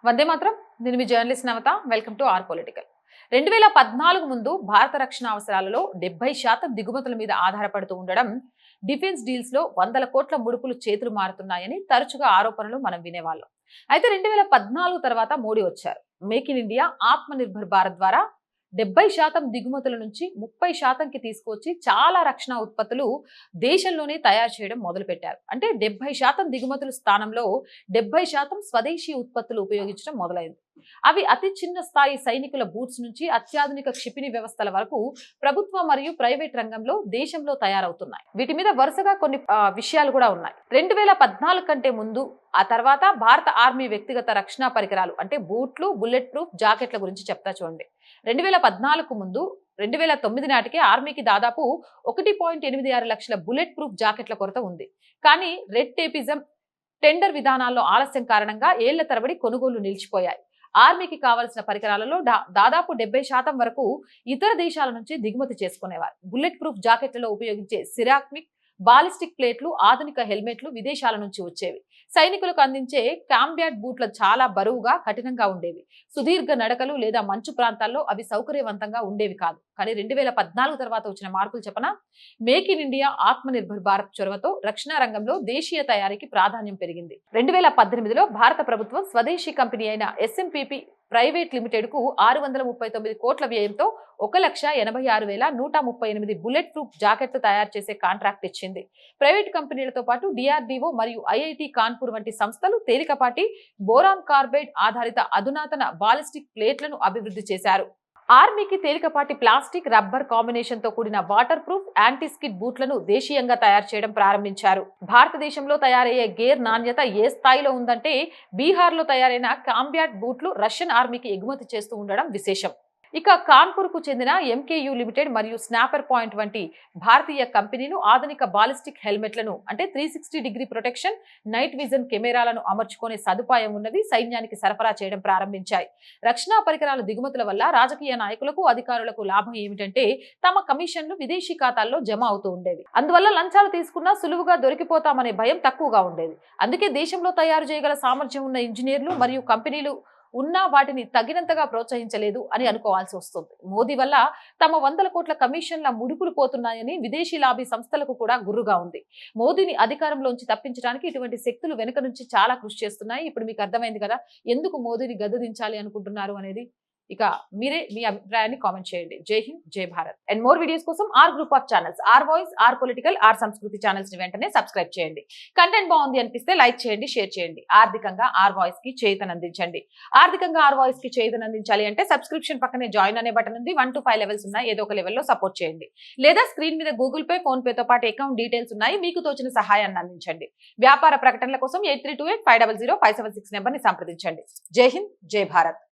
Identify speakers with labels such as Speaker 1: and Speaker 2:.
Speaker 1: వందే మాత్రం. నేను మీ journalist Navatha. Welcome to our political. 2014 ముందు భారత రక్షణ అవసరాలలో 70% దిగుమతుల మీద ఆధారపడుతూ ఉండడం, డిఫెన్స్ డీల్స్ లో వందల కోట్ల ముడుపులు చేతులు మారుతున్నాయని తరచుగా ఆరోపణలు మనం వినేవాళ్ళం. అయితే 2014 తర్వాత మోడీ వచ్చారు. మేక్ ఇన్ ఇండియా, ఆత్మ నిర్భర్ భారత్ ద్వారా 70% దిగుమతుల నుంచి 30%కి తీసుకొచ్చి చాలా రక్షణ ఉత్పత్తులు దేశంలోనే తయారు చేయడం మొదలుపెట్టారు. అంటే 70% దిగుమతుల స్థానంలో 70% స్వదేశీ ఉత్పత్తులు ఉపయోగించడం మొదలైంది. అవి అతి చిన్న స్థాయి సైనికుల బూట్స్ నుంచి అత్యాధునిక క్షిపణి వ్యవస్థల వరకు ప్రభుత్వ మరియు ప్రైవేట్ రంగంలో దేశంలో తయారవుతున్నాయి. వీటి మీద వరుసగా కొన్ని విషయాలు కూడా ఉన్నాయి. 2014 కంటే ముందు, ఆ తర్వాత భారత ఆర్మీ వ్యక్తిగత రక్షణ పరికరాలు అంటే బూట్లు, బుల్లెట్ ప్రూఫ్ జాకెట్ల గురించి చెప్తా చూడండి. 2014 ముందు 2009 నాటికే ఆర్మీకి దాదాపు 1.86 లక్షల బుల్లెట్ ప్రూఫ్ జాకెట్ల కొరత ఉంది. కానీ రెడ్ టేపిజం, టెండర్ విధానాల్లో ఆలస్యం కారణంగా ఏళ్ల తరబడి కొనుగోలు నిలిచిపోయాయి. ఆర్మీకి కావాల్సిన పరికరాలలో దాదాపు 70% వరకు ఇతర దేశాల నుంచి దిగుమతి చేసుకునేవారు. బుల్లెట్ ప్రూఫ్ జాకెట్లలో ఉపయోగించే సిరామిక్, బాలిస్టిక్ ప్లేట్లు, ఆధునిక హెల్మెట్లు విదేశాల నుంచి వచ్చేవి. సైనికులకు అందించే కాంబ్యాట్ బూట్లు చాలా బరువుగా, కఠినంగా ఉండేవి. సుదీర్ఘ నడకలు లేదా మంచు ప్రాంతాల్లో అవి సౌకర్యవంతంగా ఉండేవి కాదు. కానీ 2014 తర్వాత వచ్చిన మార్పులు చెప్పనా? మేక్ ఇన్ ఇండియా, ఆత్మ నిర్భర్ భారత్ చొరవతో రక్షణ రంగంలో దేశీయ తయారీకి ప్రాధాన్యం పెరిగింది. 2018లో భారత ప్రభుత్వం స్వదేశీ కంపెనీ అయిన ఎస్ఎంపిపి ప్రైవేట్ లిమిటెడ్ కు 639 కోట్ల వ్యయంతో 1,86,138 బుల్లెట్ ప్రూఫ్ జాకెట్లు తయారు చేసే కాంట్రాక్ట్ ఇచ్చింది. ప్రైవేట్ కంపెనీలతో పాటు డిఆర్డిఓ మరియు ఐఐటి కాన్పూర్ వంటి సంస్థలు తేలికపాటి బోరాన్ కార్బైడ్ ఆధారిత అధునాతన బాలిస్టిక్ ప్లేట్లను అభివృద్ధి చేశారు. ఆర్మీకి తేలికపాటి ప్లాస్టిక్, రబ్బర్ కాంబినేషన్ తో కూడిన వాటర్ ప్రూఫ్, యాంటీ స్కిడ్ బూట్లను దేశీయంగా తయారు చేయడం ప్రారంభించారు. భారతదేశంలో తయారయ్యే గేర్ నాణ్యత ఏ స్థాయిలో ఉందంటే, బీహార్ లో తయారైన కాంబ్యాట్ బూట్లు రష్యన్ ఆర్మీకి ఎగుమతి చేస్తూ ఉండడం విశేషం. ఇక కాన్పూర్ కు చెందిన ఎంకేయు లిమిటెడ్ మరియు స్నాపర్ పాయింట్ వంటి భారతీయ కంపెనీలు ఆధునిక బాలిస్టిక్ హెల్మెట్లను అంటే 360 డిగ్రీ ప్రొటెక్షన్, నైట్ విజన్ కెమెరాలను అమర్చుకునే సదుపాయం ఉన్నది సైన్యానికి సరఫరా చేయడం ప్రారంభించాయి. రక్షణ పరికరాల దిగుమతుల వల్ల రాజకీయ నాయకులకు, అధికారులకు లాభం ఏమిటంటే తమ కమిషన్లు విదేశీ ఖాతాల్లో జమ అవుతూ ఉండేవి. అందువల్ల లంచాలు తీసుకున్నా సులువుగా దొరికిపోతామనే భయం తక్కువగా ఉండేది. అందుకే దేశంలో తయారు చేయగల సామర్థ్యం ఉన్న ఇంజనీర్లు మరియు కంపెనీలు ఉన్నా వాటిని తగినంతగా ప్రోత్సహించలేదు అని అనుకోవాల్సి వస్తుంది. మోదీ వల్ల తమ 100 కోట్ల కమిషన్ల ముడుపులు పోతున్నాయని విదేశీ లాబీ సంస్థలకు కూడా గుర్రుగా ఉంది. మోదీని అధికారంలోంచి తప్పించడానికి ఇటువంటి శక్తులు వెనుక నుంచి చాలా కృషి చేస్తున్నాయి. ఇప్పుడు మీకు అర్థమైంది కదా ఎందుకు మోదీని గద్దెదించాలి అనుకుంటున్నారు అనేది. ఇక మీరే మీ అభిప్రాయాన్ని కామెంట్ చేయండి. Jai Hind, Jai Bharat. And more videos కోసం our group of channels, our voice, our political, our Sanskriti channels ని వెంటనే సబ్స్క్రైబ్ చేయండి. కంటెంట్ బాగుంది అనిపిస్తే లైక్ చేయండి, షేర్ చేయండి. ఆర్థికంగా ఆర్ వాయిస్ కి చేయూతనందించండి. ఆర్థికంగా ఆర్ వాయిస్ కి చేయూతనందించాలి అంటే సబ్స్క్రిప్షన్ పక్కనే జాయిన్ అనే బటన్ ఉంది. 1 to 5 లెవెల్స్ ఉన్నాయి. ఏదో ఒక లెవెల్లో సపోర్ట్ చేయండి. లేదా స్క్రీన్ మీద గూగుల్ పే, ఫోన్ పే తో పాటు అకౌంట్ డీటెయిల్స్ ఉన్నాయి. మీకు తోచిన సహాయాన్ని అందించండి. వ్యాపార ప్రకటనల కోసం 8328500576 నెంబర్ ని సంప్రదించండి. జై హింద్, జై భారత్.